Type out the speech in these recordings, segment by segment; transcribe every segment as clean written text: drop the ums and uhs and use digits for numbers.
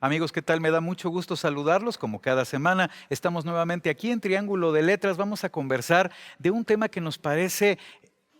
Amigos, ¿qué tal? Me da mucho gusto saludarlos como cada semana. Estamos nuevamente aquí en Triángulo de Letras. Vamos a conversar de un tema que nos parece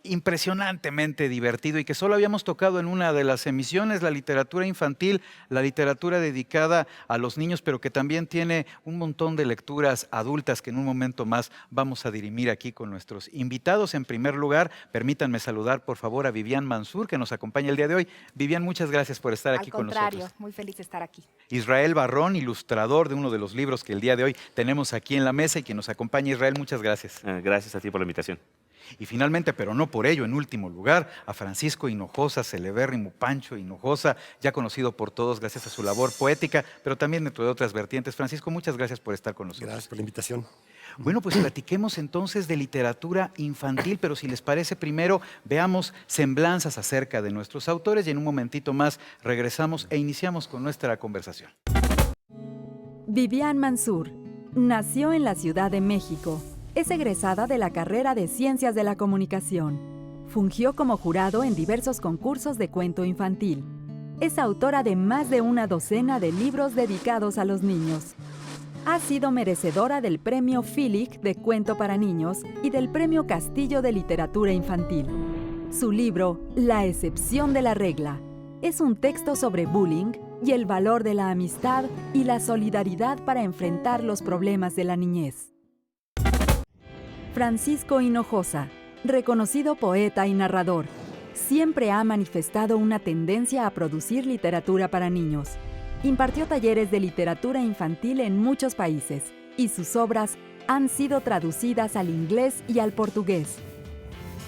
impresionantemente divertido y que solo habíamos tocado en una de las emisiones, la literatura infantil, la literatura dedicada a los niños, pero que también tiene un montón de lecturas adultas que en un momento más vamos a dirimir aquí con nuestros invitados. En primer lugar, permítanme saludar por favor a Vivian Mansur, que nos acompaña el día de hoy. Vivian, muchas gracias por estar Al aquí con nosotros. contrario, muy feliz de estar aquí. Israel Barrón, ilustrador de uno de los libros que el día de hoy tenemos aquí en la mesa y que nos acompaña. Israel, muchas gracias. Gracias a ti por la invitación. Y finalmente, pero no por ello, en último lugar, a Francisco Hinojosa, celebérrimo Pancho Hinojosa, ya conocido por todos gracias a su labor poética, pero también dentro de otras vertientes. Francisco, muchas gracias por estar con nosotros. Gracias por la invitación. Bueno, pues platiquemos entonces de literatura infantil, pero si les parece, primero veamos semblanzas acerca de nuestros autores y en un momentito más regresamos e iniciamos con nuestra conversación. Vivian Mansur nació en la Ciudad de México. Es egresada de la carrera de Ciencias de la Comunicación. Fungió como jurado en diversos concursos de cuento infantil. Es autora de más de una docena de libros dedicados a los niños. Ha sido merecedora del Premio Phillick de Cuento para Niños y del Premio Castillo de Literatura Infantil. Su libro, La excepción de la regla, es un texto sobre bullying y el valor de la amistad y la solidaridad para enfrentar los problemas de la niñez. Francisco Hinojosa, reconocido poeta y narrador, siempre ha manifestado una tendencia a producir literatura para niños. Impartió talleres de literatura infantil en muchos países y sus obras han sido traducidas al inglés y al portugués.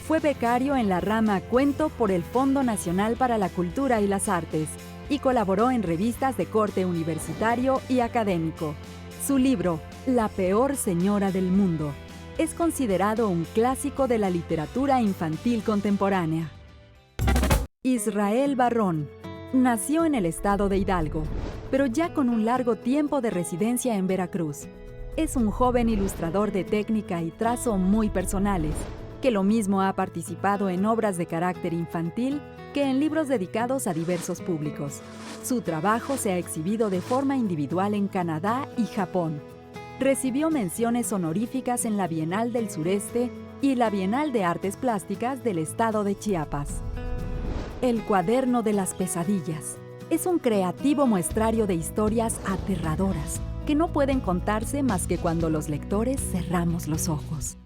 Fue becario en la rama Cuento por el Fondo Nacional para la Cultura y las Artes y colaboró en revistas de corte universitario y académico. Su libro, La peor señora del mundo, es considerado un clásico de la literatura infantil contemporánea. Israel Barrón nació en el estado de Hidalgo, pero ya con un largo tiempo de residencia en Veracruz. Es un joven ilustrador de técnica y trazo muy personales, que lo mismo ha participado en obras de carácter infantil que en libros dedicados a diversos públicos. Su trabajo se ha exhibido de forma individual en Canadá y Japón. Recibió menciones honoríficas en la Bienal del Sureste y la Bienal de Artes Plásticas del estado de Chiapas. El cuaderno de las pesadillas es un creativo muestrario de historias aterradoras que no pueden contarse más que cuando los lectores cerramos los ojos.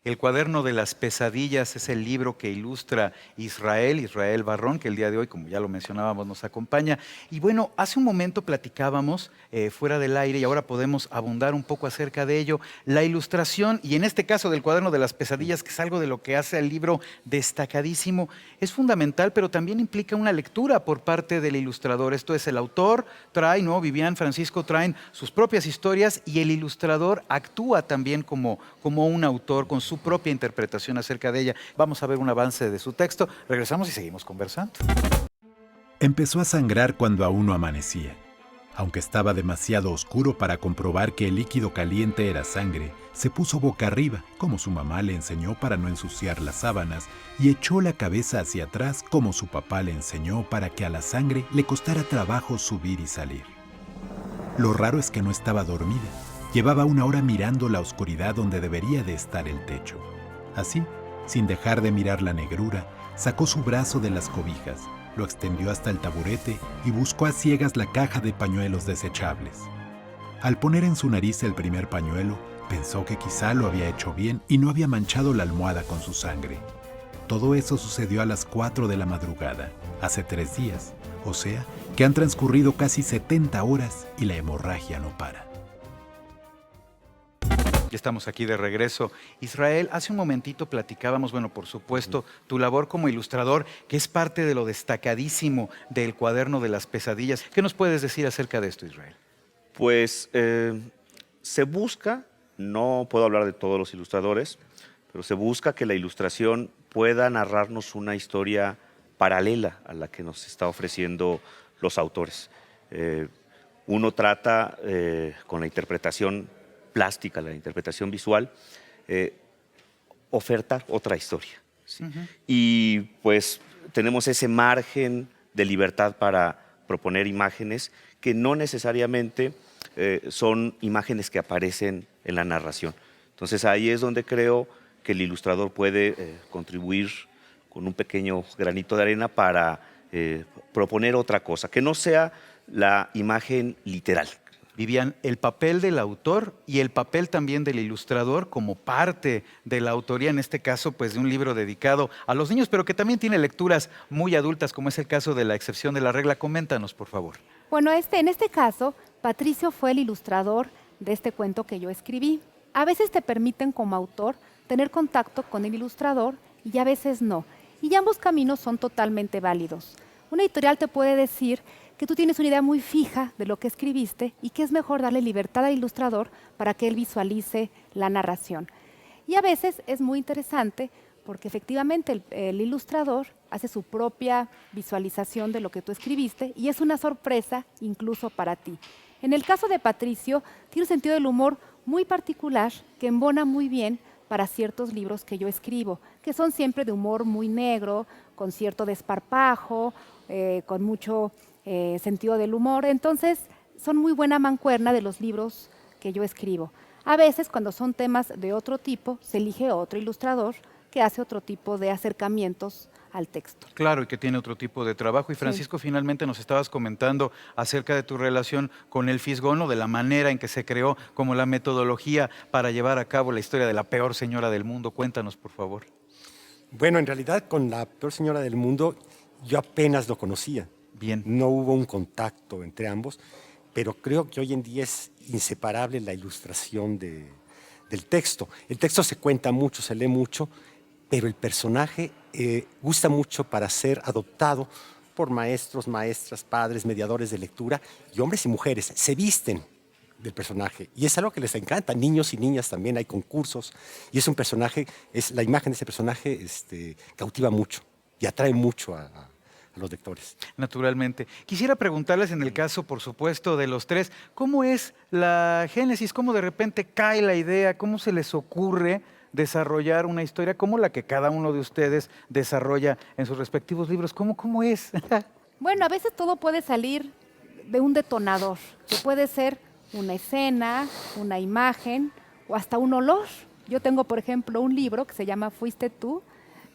El cuaderno de las pesadillas es el libro que ilustra Israel Barrón, que el día de hoy, como ya lo mencionábamos, nos acompaña. Y bueno, hace un momento platicábamos fuera del aire y ahora podemos abundar un poco acerca de ello. La ilustración, y en este caso del cuaderno de las pesadillas, que es algo de lo que hace al libro destacadísimo, es fundamental, pero también implica una lectura por parte del ilustrador. Esto es, el autor trae, ¿no? Vivian, Francisco traen sus propias historias y el ilustrador actúa también como un autor con su propia interpretación acerca de ella. Vamos a ver un avance de su texto, regresamos y seguimos conversando. Empezó a sangrar cuando aún no amanecía. Aunque estaba demasiado oscuro para comprobar que el líquido caliente era sangre, se puso boca arriba, como su mamá le enseñó para no ensuciar las sábanas, y echó la cabeza hacia atrás como su papá le enseñó para que a la sangre le costara trabajo subir y salir. Lo raro es que no estaba dormida. Llevaba una hora mirando la oscuridad donde debería de estar el techo. Así, sin dejar de mirar la negrura, sacó su brazo de las cobijas, lo extendió hasta el taburete y buscó a ciegas la caja de pañuelos desechables. Al poner en su nariz el primer pañuelo, pensó que quizá lo había hecho bien y no había manchado la almohada con su sangre. Todo eso sucedió a las 4 de la madrugada, hace 3 días, o sea, que han transcurrido casi 70 horas y la hemorragia no para. Ya estamos aquí de regreso. Israel, hace un momentito platicábamos, bueno, por supuesto, tu labor como ilustrador, que es parte de lo destacadísimo del cuaderno de las pesadillas. ¿Qué nos puedes decir acerca de esto, Israel? Pues se busca, no puedo hablar de todos los ilustradores, pero se busca que la ilustración pueda narrarnos una historia paralela a la que nos está ofreciendo los autores. Uno trata con la interpretación plástica, la interpretación visual, ofertar otra historia. ¿Sí? Y pues tenemos ese margen de libertad para proponer imágenes que no necesariamente son imágenes que aparecen en la narración. Entonces ahí es donde creo que el ilustrador puede contribuir con un pequeño granito de arena para proponer otra cosa, que no sea la imagen literal. Vivian, el papel del autor y el papel también del ilustrador como parte de la autoría, en este caso, pues de un libro dedicado a los niños, pero que también tiene lecturas muy adultas, como es el caso de La excepción de la regla. Coméntanos, por favor. Bueno, en este caso, Patricio fue el ilustrador de este cuento que yo escribí. A veces te permiten como autor tener contacto con el ilustrador y a veces no. Y ambos caminos son totalmente válidos. Una editorial te puede decir que tú tienes una idea muy fija de lo que escribiste y que es mejor darle libertad al ilustrador para que él visualice la narración. Y a veces es muy interesante porque efectivamente el ilustrador hace su propia visualización de lo que tú escribiste y es una sorpresa incluso para ti. En el caso de Patricio, tiene un sentido del humor muy particular que embona muy bien para ciertos libros que yo escribo, que son siempre de humor muy negro, con cierto desparpajo, con mucho sentido del humor. Entonces, son muy buena mancuerna de los libros que yo escribo. A veces, cuando son temas de otro tipo, se elige otro ilustrador que hace otro tipo de acercamientos al texto. Claro, y que tiene otro tipo de trabajo. Y Francisco, finalmente nos estabas comentando acerca de tu relación con el Fisgón, o de la manera en que se creó como la metodología para llevar a cabo la historia de la peor señora del mundo. Cuéntanos, por favor. Bueno, en realidad con la peor señora del mundo yo apenas lo conocía. Bien. No hubo un contacto entre ambos, pero creo que hoy en día es inseparable la ilustración del texto. El texto se cuenta mucho, se lee mucho, pero el personaje gusta mucho para ser adoptado por maestros, maestras, padres, mediadores de lectura, y hombres y mujeres se visten del personaje. Y es algo que les encanta. Niños y niñas también, hay concursos. Y es un personaje, la imagen de ese personaje cautiva mucho y atrae mucho a los lectores. Naturalmente. Quisiera preguntarles, en el caso, por supuesto, de los tres, ¿cómo es la génesis? ¿Cómo de repente cae la idea? ¿Cómo se les ocurre desarrollar una historia como la que cada uno de ustedes desarrolla en sus respectivos libros? ¿Cómo es? Bueno, a veces todo puede salir de un detonador, que puede ser una escena, una imagen o hasta un olor. Yo tengo, por ejemplo, un libro que se llama Fuiste tú,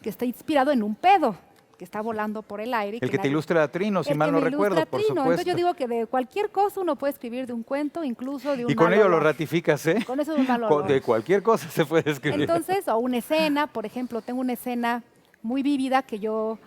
que está inspirado en un pedo que está volando por el aire. El que te ilustra a Trino, si mal no recuerdo, por supuesto. Entonces yo digo que de cualquier cosa uno puede escribir de un cuento, incluso de un Y con mal ello lo olor. ratificas, ¿eh? Con eso de un mal olor. De cualquier cosa se puede escribir. Entonces, o una escena, por ejemplo, tengo una escena muy vívida que yo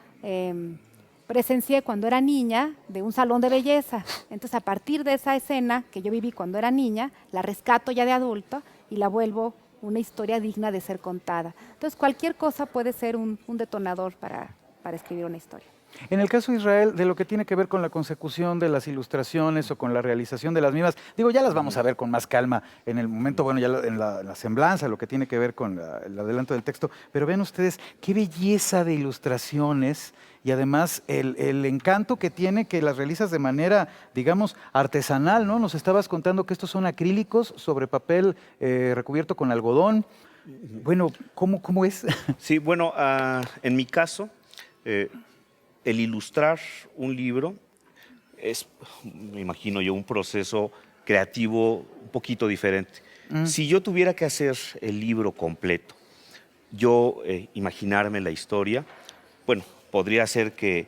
presencié cuando era niña de un salón de belleza. Entonces, a partir de esa escena que yo viví cuando era niña, la rescato ya de adulto y la vuelvo una historia digna de ser contada. Entonces, cualquier cosa puede ser un detonador para escribir una historia. En el caso de Israel, de lo que tiene que ver con la consecución de las ilustraciones o con la realización de las mismas, digo, ya las vamos a ver con más calma en el momento, bueno, ya en la semblanza, lo que tiene que ver con el adelanto del texto, pero vean ustedes qué belleza de ilustraciones y además el encanto que tiene que las realizas de manera, digamos, artesanal, ¿no? Nos estabas contando que estos son acrílicos sobre papel recubierto con algodón. Bueno, ¿cómo es? Sí, bueno, en mi caso, el ilustrar un libro es, me imagino yo, un proceso creativo un poquito diferente. Si yo tuviera que hacer el libro completo, yo imaginarme la historia, bueno, podría ser que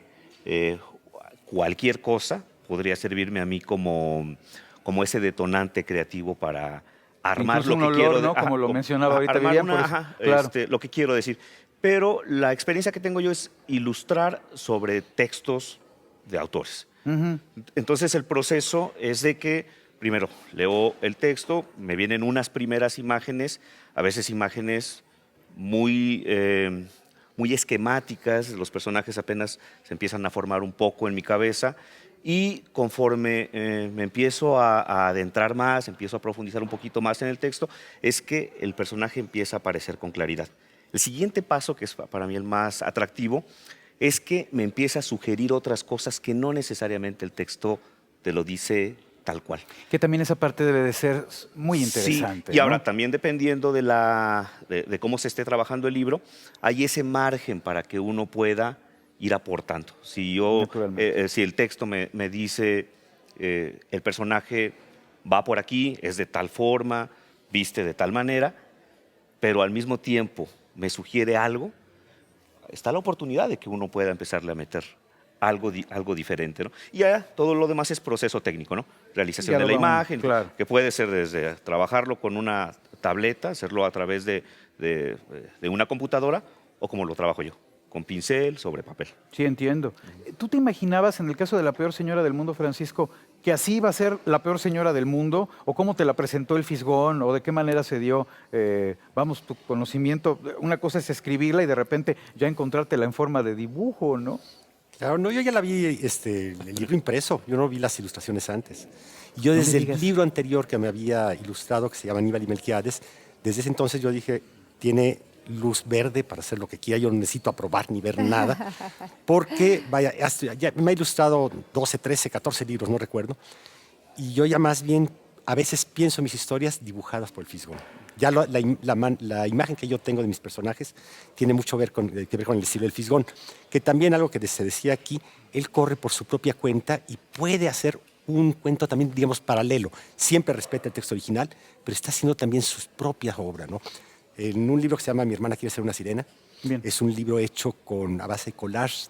cualquier cosa podría servirme a mí como ese detonante creativo para armar Incluso lo un que olor, quiero. ¿no? Como lo mencionaba ahorita armar Vivian, por eso, claro. lo que quiero decir. Pero la experiencia que tengo yo es ilustrar sobre textos de autores. Entonces el proceso es de que primero leo el texto, me vienen unas primeras imágenes, a veces imágenes muy esquemáticas, los personajes apenas se empiezan a formar un poco en mi cabeza, y conforme me empiezo a adentrar más, empiezo a profundizar un poquito más en el texto, es que el personaje empieza a aparecer con claridad. El siguiente paso, que es para mí el más atractivo, es que me empieza a sugerir otras cosas que no necesariamente el texto te lo dice tal cual. Que también esa parte debe de ser muy interesante. Sí, y ahora ¿no? también dependiendo de cómo se esté trabajando el libro, hay ese margen para que uno pueda ir aportando. Si yo, Naturalmente. si el texto me dice, el personaje va por aquí, es de tal forma, viste de tal manera, pero al mismo tiempo me sugiere algo, está la oportunidad de que uno pueda empezarle a meter algo diferente, ¿no? Y ya todo lo demás es proceso técnico, ¿no? Realización Ya de lo la vamos, imagen, claro. que puede ser desde trabajarlo con una tableta, hacerlo a través de una computadora, o como lo trabajo yo, con pincel sobre papel. Sí, entiendo. ¿Tú te imaginabas en el caso de la peor señora del mundo, Francisco, que así iba a ser la peor señora del mundo? ¿O cómo te la presentó el Fisgón? ¿O de qué manera se dio, tu conocimiento? Una cosa es escribirla y de repente ya encontrártela en forma de dibujo, ¿no? Claro, no, yo ya la vi el libro impreso, yo no vi las ilustraciones antes. Y yo No me desde el digas. libro anterior que me había ilustrado, que se llama Aníbal y Melquiades, desde ese entonces yo dije, tiene luz verde para hacer lo que quiera, yo no necesito aprobar ni ver nada, porque, vaya, ya me ha ilustrado 12, 13, 14 libros, no recuerdo, y yo ya más bien a veces pienso mis historias dibujadas por el Fisgón. Ya la imagen que yo tengo de mis personajes tiene mucho que ver con el estilo del Fisgón, que también algo que se decía aquí, él corre por su propia cuenta y puede hacer un cuento también, digamos, paralelo. Siempre respeta el texto original, pero está haciendo también sus propias obras, ¿no? En un libro que se llama Mi hermana quiere ser una sirena, Bien. es un libro hecho a base de collage,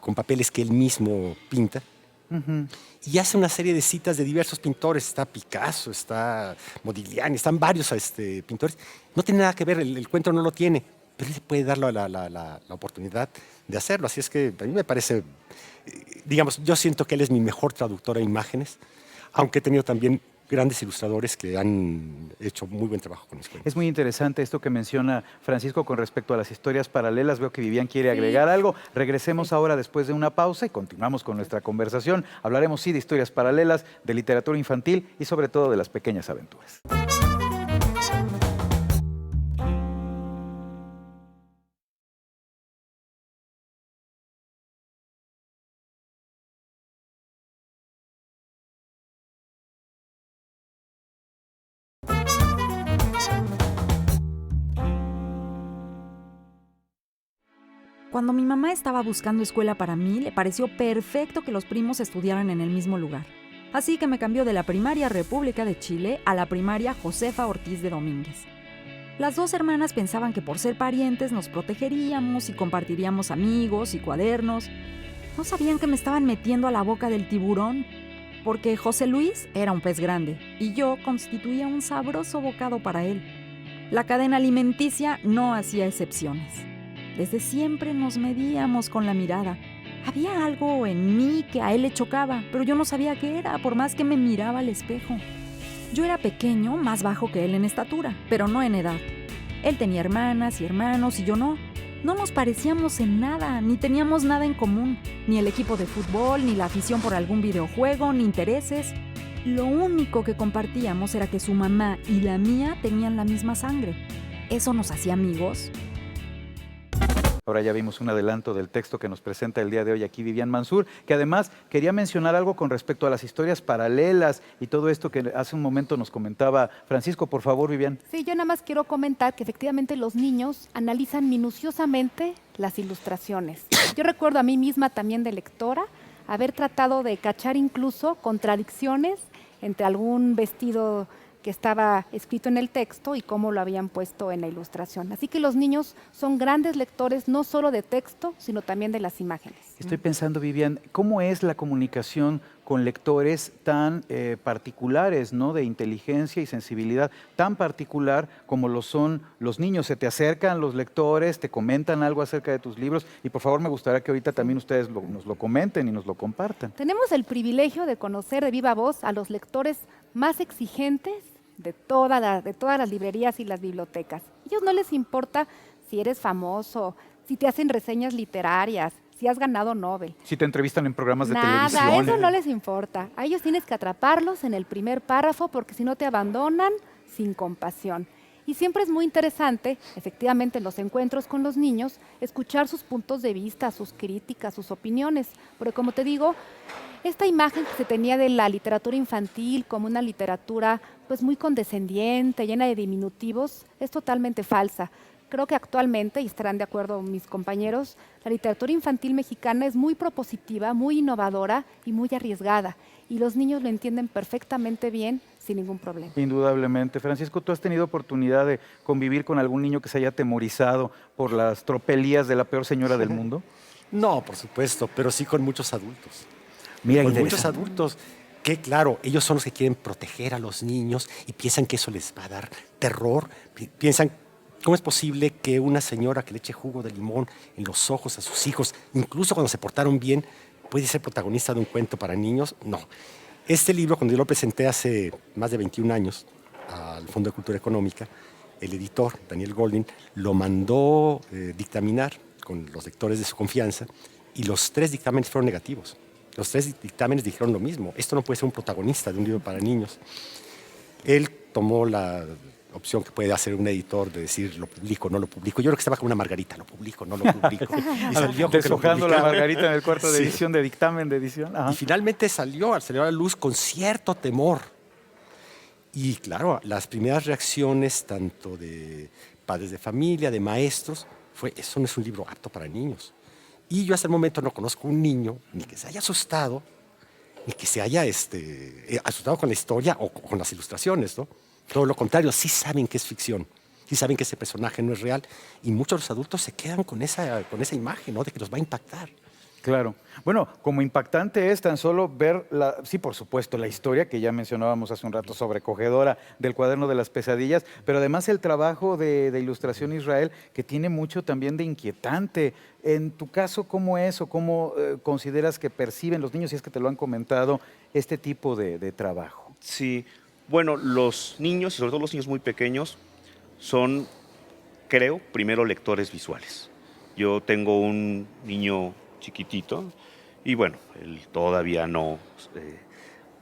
con papeles que él mismo pinta. Y hace una serie de citas de diversos pintores. Está Picasso, está Modigliani, están varios pintores. No tiene nada que ver, el cuento no lo tiene, pero él puede dar la oportunidad de hacerlo. Así es que a mí me parece, digamos, yo siento que él es mi mejor traductor a imágenes, aunque he tenido también grandes ilustradores que han hecho muy buen trabajo con mis cuentos. Es muy interesante esto que menciona Francisco con respecto a las historias paralelas. Veo que Vivian quiere agregar algo. Regresemos ahora después de una pausa y continuamos con nuestra conversación. Hablaremos, sí, de historias paralelas, de literatura infantil y sobre todo de las pequeñas aventuras. Cuando mi mamá estaba buscando escuela para mí, le pareció perfecto que los primos estudiaran en el mismo lugar. Así que me cambió de la primaria República de Chile a la primaria Josefa Ortiz de Domínguez. Las dos hermanas pensaban que por ser parientes nos protegeríamos y compartiríamos amigos y cuadernos. No sabían que me estaban metiendo a la boca del tiburón, porque José Luis era un pez grande y yo constituía un sabroso bocado para él. La cadena alimenticia no hacía excepciones. Desde siempre nos medíamos con la mirada. Había algo en mí que a él le chocaba, pero yo no sabía qué era, por más que me miraba al espejo. Yo era pequeño, más bajo que él en estatura, pero no en edad. Él tenía hermanas y hermanos y yo no. No nos parecíamos en nada, ni teníamos nada en común, ni el equipo de fútbol, ni la afición por algún videojuego, ni intereses. Lo único que compartíamos era que su mamá y la mía tenían la misma sangre. ¿Eso nos hacía amigos? Ahora ya vimos un adelanto del texto que nos presenta el día de hoy aquí Vivian Mansur, que además quería mencionar algo con respecto a las historias paralelas y todo esto que hace un momento nos comentaba Francisco. Por favor, Vivian. Sí, yo nada más quiero comentar que efectivamente los niños analizan minuciosamente las ilustraciones. Yo recuerdo a mí misma también de lectora haber tratado de cachar incluso contradicciones entre algún vestido que estaba escrito en el texto y cómo lo habían puesto en la ilustración. Así que los niños son grandes lectores no solo de texto, sino también de las imágenes. Estoy pensando, Vivian, ¿cómo es la comunicación con lectores tan particulares, ¿no? De inteligencia y sensibilidad tan particular como lo son los niños? ¿Se te acercan los lectores, te comentan algo acerca de tus libros? Y por favor me gustaría que ahorita también ustedes nos lo comenten y nos lo compartan. Tenemos el privilegio de conocer de viva voz a los lectores más exigentes de todas las librerías y las bibliotecas. A ellos no les importa si eres famoso, si te hacen reseñas literarias, si has ganado Nobel. Si te entrevistan en programas de Nada, televisión. eso no les importa. A ellos tienes que atraparlos en el primer párrafo porque si no te abandonan sin compasión. Y siempre es muy interesante, efectivamente, en los encuentros con los niños, escuchar sus puntos de vista, sus críticas, sus opiniones. Porque como te digo, esta imagen que se tenía de la literatura infantil como una literatura pues muy condescendiente, llena de diminutivos, es totalmente falsa. Creo que actualmente, y estarán de acuerdo mis compañeros, la literatura infantil mexicana es muy propositiva, muy innovadora y muy arriesgada. Y los niños lo entienden perfectamente bien, sin ningún problema. Indudablemente. Francisco, ¿tú has tenido oportunidad de convivir con algún niño que se haya atemorizado por las tropelías de la peor señora del mundo? No, por supuesto, pero sí con muchos adultos. Mira, Con muchos interesante. adultos que, claro, ellos son los que quieren proteger a los niños y piensan que eso les va a dar terror. Piensan, ¿cómo es posible que una señora que le eche jugo de limón en los ojos a sus hijos, incluso cuando se portaron bien, puede ser protagonista de un cuento para niños? No. Este libro, cuando yo lo presenté hace más de 21 años al Fondo de Cultura Económica, el editor, Daniel Goldin, lo mandó dictaminar con los lectores de su confianza y los 3 dictámenes fueron negativos. Los 3 dictámenes dijeron lo mismo. Esto no puede ser un protagonista de un libro para niños. Él tomó la opción que puede hacer un editor de decir lo publico, no lo publico. Yo creo que estaba como una margarita, lo publico, no lo publico. Y salió con que lo Deshojando la publicaba. margarita en el cuarto de Sí. edición, de dictamen de edición. Ajá. Y finalmente salió a la luz con cierto temor. Y claro, las primeras reacciones, tanto de padres de familia, de maestros, fue: eso no es un libro apto para niños. Y yo hasta el momento no conozco un niño ni que se haya asustado, ni que se haya asustado con la historia o con las ilustraciones, ¿no? Todo lo contrario, sí saben que es ficción, sí saben que ese personaje no es real, y muchos de los adultos se quedan con esa imagen, ¿no? De que los va a impactar. Claro. Bueno, como impactante es tan solo ver, sí, por supuesto, la historia que ya mencionábamos hace un rato, sobrecogedora, del Cuaderno de las Pesadillas, pero además el trabajo de ilustración Israel, que tiene mucho también de inquietante. En tu caso, ¿cómo es o cómo consideras que perciben los niños, si es que te lo han comentado, este tipo de trabajo? Sí, bueno, los niños, y sobre todo los niños muy pequeños, son, creo, primero lectores visuales. Yo tengo un niño chiquitito y bueno, él todavía no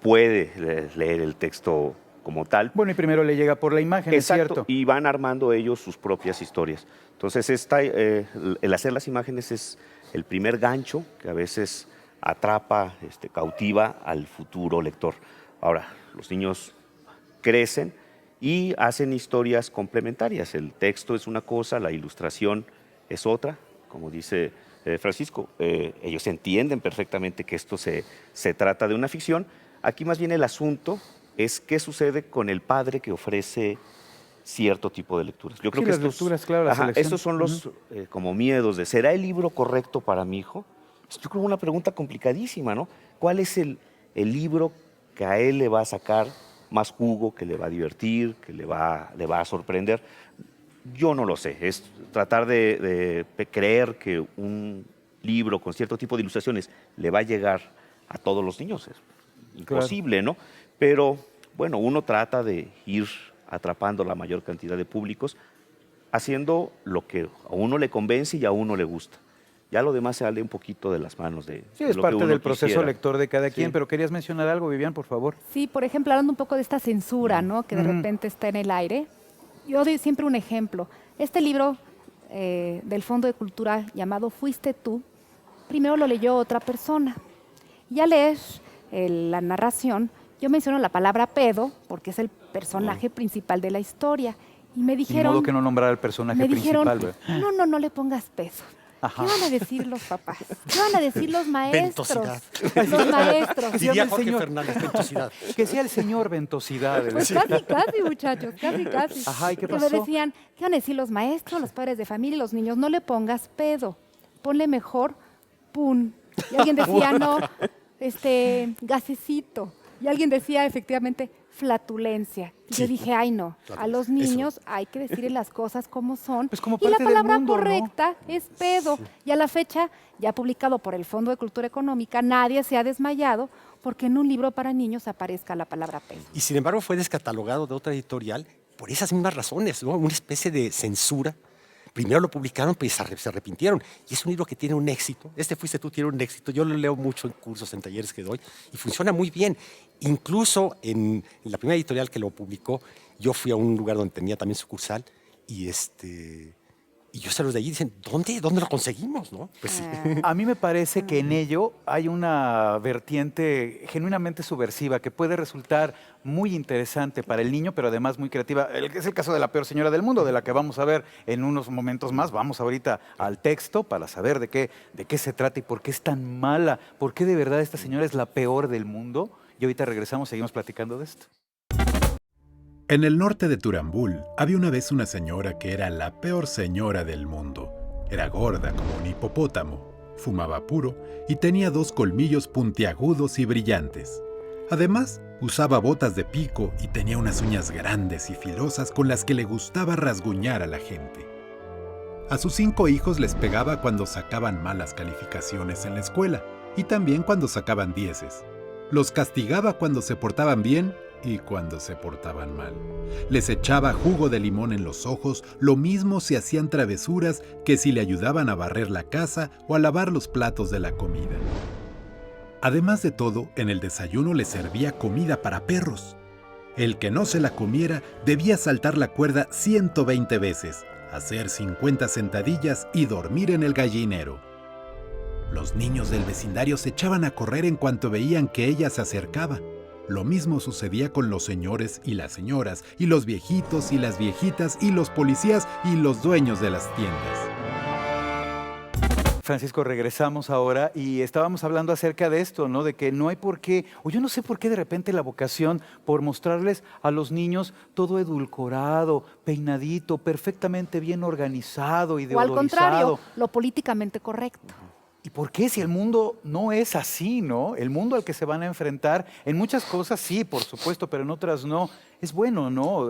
puede leer el texto como tal. Bueno, y primero le llega por la imagen, Exacto, es cierto. y van armando ellos sus propias historias. Entonces, el hacer las imágenes es el primer gancho que a veces atrapa, cautiva al futuro lector. Ahora, los niños crecen y hacen historias complementarias. El texto es una cosa, la ilustración es otra, como dice Francisco. Ellos entienden perfectamente que esto se trata de una ficción. Aquí más bien el asunto es qué sucede con el padre que ofrece cierto tipo de lecturas. Yo creo Sí, que las lecturas, claro, la selección. estos son los como miedos de ¿será el libro correcto para mi hijo? Yo creo que una pregunta complicadísima, ¿no? ¿Cuál es el libro que a él le va a sacar más jugo, que le va a divertir, que le va a sorprender? Yo no lo sé. Es tratar de creer que un libro con cierto tipo de ilustraciones le va a llegar a todos los niños. Es imposible, ¿no? Pero bueno, uno trata de ir atrapando la mayor cantidad de públicos, haciendo lo que a uno le convence y a uno le gusta. Ya lo demás se sale un poquito de las manos de Sí, es lo que parte uno del proceso quisiera. lector de cada quien, Sí. pero querías mencionar algo, Vivian, por favor. Sí, por ejemplo, hablando un poco de esta censura, ¿no? Que de repente está en el aire. Yo doy siempre un ejemplo. Este libro del Fondo de Cultura llamado Fuiste tú, primero lo leyó otra persona. Ya lees la narración, yo menciono la palabra pedo, porque es el personaje principal de la historia. Y me Ni dijeron... modo que no nombrar al personaje me dijeron, principal. ¿Verdad? no le pongas peso. Ajá. ¿Qué van a decir los papás? ¿Qué van a decir los maestros? Ventosidad. Los maestros. Sí, Diría el Jorge señor. Fernández, ventosidad. Que sea el señor ventosidad. Pues casi, muchachos, casi. Ajá, ¿y qué Que pasó? me decían, ¿qué van a decir los maestros, los padres de familia y los niños? No le pongas pedo, ponle mejor pun. Y alguien decía, no, gasecito. Y alguien decía, efectivamente, flatulencia. Y yo dije, ay no, a los niños hay que decirles las cosas como son. Pues como y la parte del palabra mundo, ¿no? correcta es pedo. Y a la fecha, ya publicado por el Fondo de Cultura Económica, nadie se ha desmayado porque en un libro para niños aparezca la palabra pedo. Y sin embargo fue descatalogado de otra editorial por esas mismas razones, ¿no? Una especie de censura. Primero lo publicaron, pues se arrepintieron. Y es un libro que tiene un éxito. Fuiste tú, tiene un éxito. Yo lo leo mucho en cursos, en talleres que doy, y funciona muy bien. Incluso en la primera editorial que lo publicó, yo fui a un lugar donde tenía también sucursal, y Y yo se los leí y dicen, ¿dónde lo conseguimos? ¿No? Pues sí. A mí me parece que en ello hay una vertiente genuinamente subversiva que puede resultar muy interesante para el niño, pero además muy creativa. Es el caso de la peor señora del mundo, de la que vamos a ver en unos momentos más. Vamos ahorita al texto para saber de qué se trata y por qué es tan mala, por qué de verdad esta señora es la peor del mundo. Y ahorita regresamos, seguimos platicando de esto. En el norte de Turambul había una vez una señora que era la peor señora del mundo. Era gorda como un hipopótamo, fumaba puro y tenía 2 colmillos puntiagudos y brillantes. Además, usaba botas de pico y tenía unas uñas grandes y filosas con las que le gustaba rasguñar a la gente. A sus 5 hijos les pegaba cuando sacaban malas calificaciones en la escuela y también cuando sacaban 10. Los castigaba cuando se portaban bien y cuando se portaban mal. Les echaba jugo de limón en los ojos, lo mismo si hacían travesuras que si le ayudaban a barrer la casa o a lavar los platos de la comida. Además de todo, en el desayuno les servía comida para perros. El que no se la comiera debía saltar la cuerda 120 veces, hacer 50 sentadillas y dormir en el gallinero. Los niños del vecindario se echaban a correr en cuanto veían que ella se acercaba. Lo mismo sucedía con los señores y las señoras, y los viejitos y las viejitas, y los policías y los dueños de las tiendas. Francisco, regresamos ahora y estábamos hablando acerca de esto, ¿no? De que no hay por qué, o yo no sé por qué de repente la vocación por mostrarles a los niños todo edulcorado, peinadito, perfectamente bien organizado y O al deodorizado. contrario, lo políticamente correcto. ¿Y por qué si el mundo no es así, no? El mundo al que se van a enfrentar, en muchas cosas sí, por supuesto, pero en otras no. Es bueno, ¿no?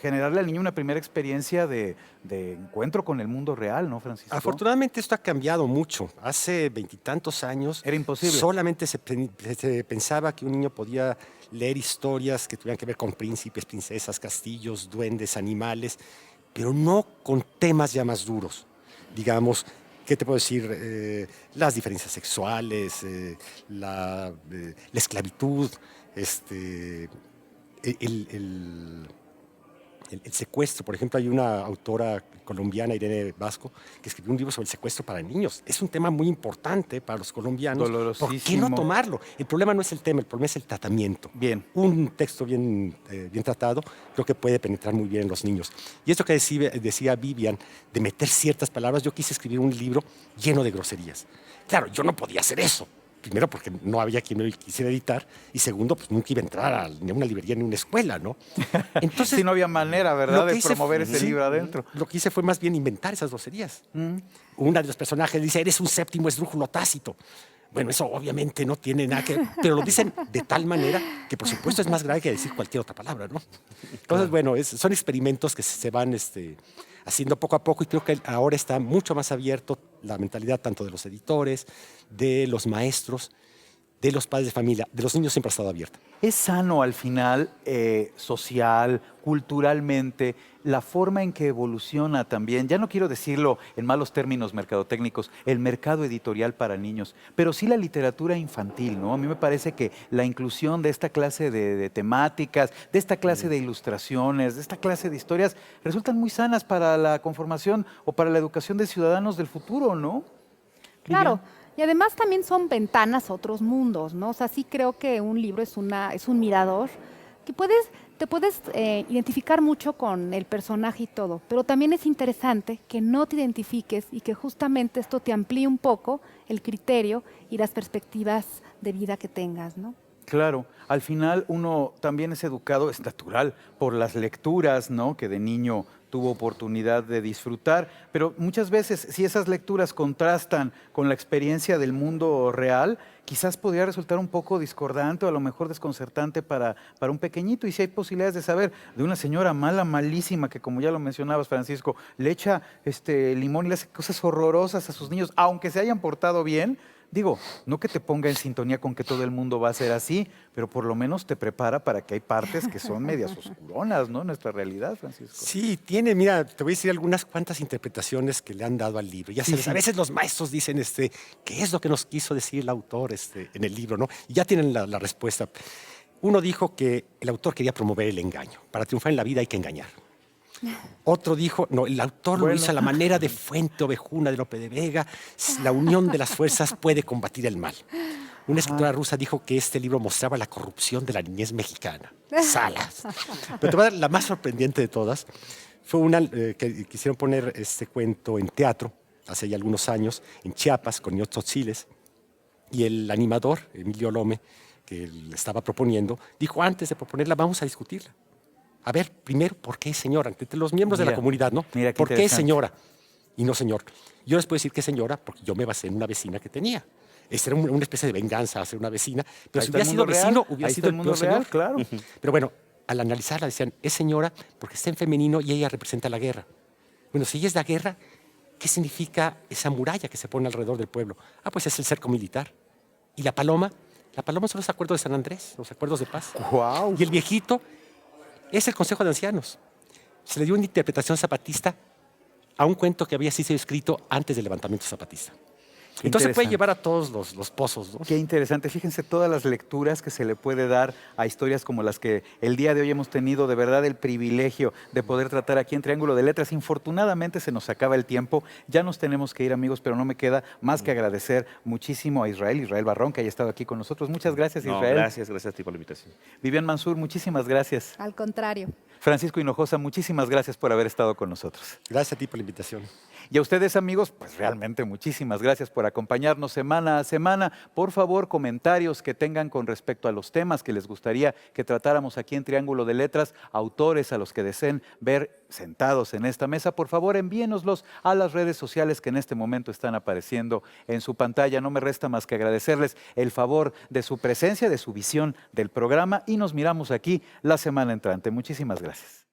Generarle al niño una primera experiencia de encuentro con el mundo real, ¿no, Francisco? Afortunadamente esto ha cambiado mucho. Hace 20 y tantos años Era imposible. solamente se pensaba que un niño podía leer historias que tuvieran que ver con príncipes, princesas, castillos, duendes, animales, pero no con temas ya más duros. Digamos, ¿qué te puedo decir? Las diferencias sexuales, la esclavitud, el secuestro. Por ejemplo, hay una autora colombiana, Irene Vasco, que escribió un libro sobre el secuestro para niños. Es un tema muy importante para los colombianos. ¿Por qué Dolorosísimo. no tomarlo? El problema no es el tema, el problema es el tratamiento. Bien. Un texto bien tratado creo que puede penetrar muy bien en los niños. Y esto que decía Vivian, de meter ciertas palabras, yo quise escribir un libro lleno de groserías. Claro, yo no podía hacer eso. Primero, porque no había quien me quisiera editar. Y segundo, pues nunca iba a entrar ni a una librería ni a una escuela, ¿no? Entonces, Sí, no había manera, ¿verdad?, lo que de hice promover fue- ese libro adentro. Lo que hice fue más bien inventar esas groserías. Una de los personajes dice, eres un séptimo esdrújulo tácito. Bueno, eso obviamente no tiene nada que ver, pero lo dicen de tal manera que por supuesto es más grave que decir cualquier otra palabra, ¿no? Entonces, bueno, son experimentos que se van haciendo poco a poco y creo que ahora está mucho más abierto la mentalidad tanto de los editores, de los maestros, de los padres de familia, de los niños siempre ha estado abierta. Es sano al final, social, culturalmente, la forma en que evoluciona también, ya no quiero decirlo en malos términos mercadotécnicos, el mercado editorial para niños, pero sí la literatura infantil, ¿no? A mí me parece que la inclusión de esta clase de temáticas, de esta clase de ilustraciones, de esta clase de historias, resultan muy sanas para la conformación o para la educación de ciudadanos del futuro, ¿no? Claro, y además también son ventanas a otros mundos, ¿no? O sea, sí creo que un libro es un mirador que te puedes identificar mucho con el personaje y todo, pero también es interesante que no te identifiques y que justamente esto te amplíe un poco el criterio y las perspectivas de vida que tengas, ¿no? Claro, al final uno también es educado, es natural, por las lecturas, ¿no?, que de niño tuvo oportunidad de disfrutar, pero muchas veces si esas lecturas contrastan con la experiencia del mundo real, quizás podría resultar un poco discordante o a lo mejor desconcertante para un pequeñito. Y si hay posibilidades de saber de una señora mala, malísima, que como ya lo mencionabas, Francisco, le echa limón y le hace cosas horrorosas a sus niños, aunque se hayan portado bien, digo, no que te ponga en sintonía con que todo el mundo va a ser así, pero por lo menos te prepara para que hay partes que son medias oscuronas, ¿no?, en nuestra realidad, Francisco. Sí, mira, te voy a decir algunas cuantas interpretaciones que le han dado al libro. Ya sabes, sí. a veces los maestros dicen, ¿qué es lo que nos quiso decir el autor en el libro, ¿no? Y ya tienen la respuesta. Uno dijo que el autor quería promover el engaño. Para triunfar en la vida hay que engañar. Otro dijo, no, el autor lo Bueno. hizo a la manera de Fuente Ovejuna de Lope de Vega. La unión de las fuerzas puede combatir el mal. Una escritora rusa dijo que este libro mostraba la corrupción de la niñez mexicana. Salas. Pero te voy a dar la más sorprendente de todas. Fue una que quisieron poner este cuento en teatro hace ya algunos años, en Chiapas, con niños tzotziles. Y el animador, Emilio Lome, que le estaba proponiendo, dijo, antes de proponerla, vamos a discutirla. A ver, primero, ¿por qué señora? Entre los miembros de Mira, la comunidad, ¿no? mira qué ¿Por qué interesante. señora? Y no señor. Yo les puedo decir que señora porque yo me basé en una vecina que tenía. Esta era una especie de venganza hacer una vecina. Pero Ahí si está hubiera el sido mundo real, vecino, hubiera ahí sido está el el mundo peor real, señor. claro. Pero bueno, al analizarla decían, es señora porque está en femenino y ella representa la guerra. Bueno, si ella es la guerra, ¿qué significa esa muralla que se pone alrededor del pueblo? Ah, pues es el cerco militar. ¿Y la paloma? La paloma son los acuerdos de San Andrés, los acuerdos de paz. ¡Guau! Y el viejito es el Consejo de Ancianos. Se le dio una interpretación zapatista a un cuento que había sido escrito antes del levantamiento zapatista. Entonces puede Interesante. llevar a todos los pozos, ¿no? Qué interesante. Fíjense todas las lecturas que se le puede dar a historias como las que el día de hoy hemos tenido de verdad el privilegio de poder tratar aquí en Triángulo de Letras. Infortunadamente se nos acaba el tiempo. Ya nos tenemos que ir, amigos, pero no me queda más que agradecer muchísimo a Israel Barrón, que haya estado aquí con nosotros. Muchas gracias, No, Israel. gracias a ti por la invitación. Vivian Mansur, muchísimas gracias. Al contrario. Francisco Hinojosa, muchísimas gracias por haber estado con nosotros. Gracias a ti por la invitación. Y a ustedes, amigos, pues realmente muchísimas gracias por acompañarnos semana a semana. Por favor, comentarios que tengan con respecto a los temas que les gustaría que tratáramos aquí en Triángulo de Letras, autores a los que deseen ver sentados en esta mesa, por favor envíenoslos a las redes sociales que en este momento están apareciendo en su pantalla. No me resta más que agradecerles el favor de su presencia, de su visión del programa y nos miramos aquí la semana entrante. Muchísimas gracias.